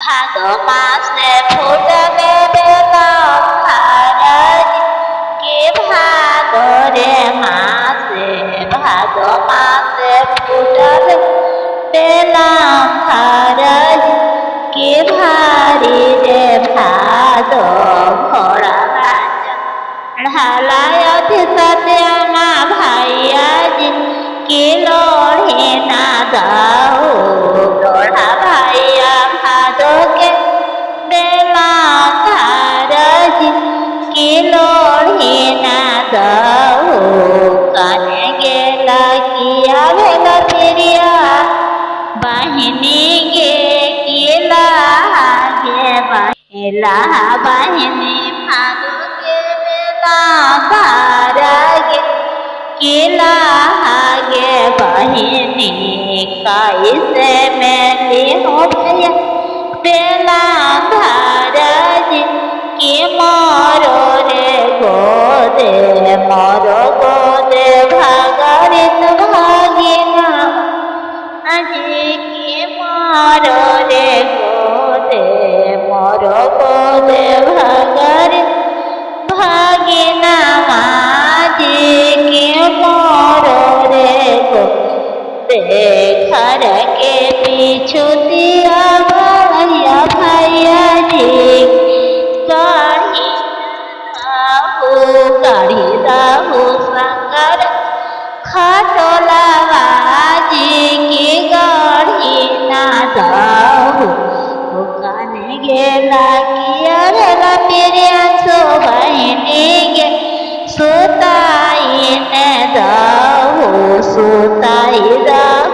ভাদ মাসে ফুটবে বেলম হারাজ কে ভাদরে মাসে ভাদ মাসে ফুটবে বেলম হারাজ কে ভারি রে ভাদ ভরা ঢালায় অধিসাতে আমা ভাইয়াজ কে লড়ে না দাও লড়া ভাইয়া ভাদকে বেলাম হারাজ কে লড়ে না দাও কানে গেলা কিয়া ভেলা ফিরিয়া বাহিনী গে কিলা গে বাহিলা বাহিনী ভাদকে বেলাম হারাগে किला आगे बहिनी कैसे मेली हो भैया बेला भारज की मोरो रे गोदे मोरो गोदे भागरित भागिना अजी की मोरो रे गोदे मोरो गोदे भागरित भागिना घर के पीछू दिया भैया भैया जी काढ़ी दाहू संगर खटोला बाजी की गाढ़ी ना दाहू काने गेला किया भेला प्रियांशु बहिनी गे सुताई ने दाहू सुताई दाहू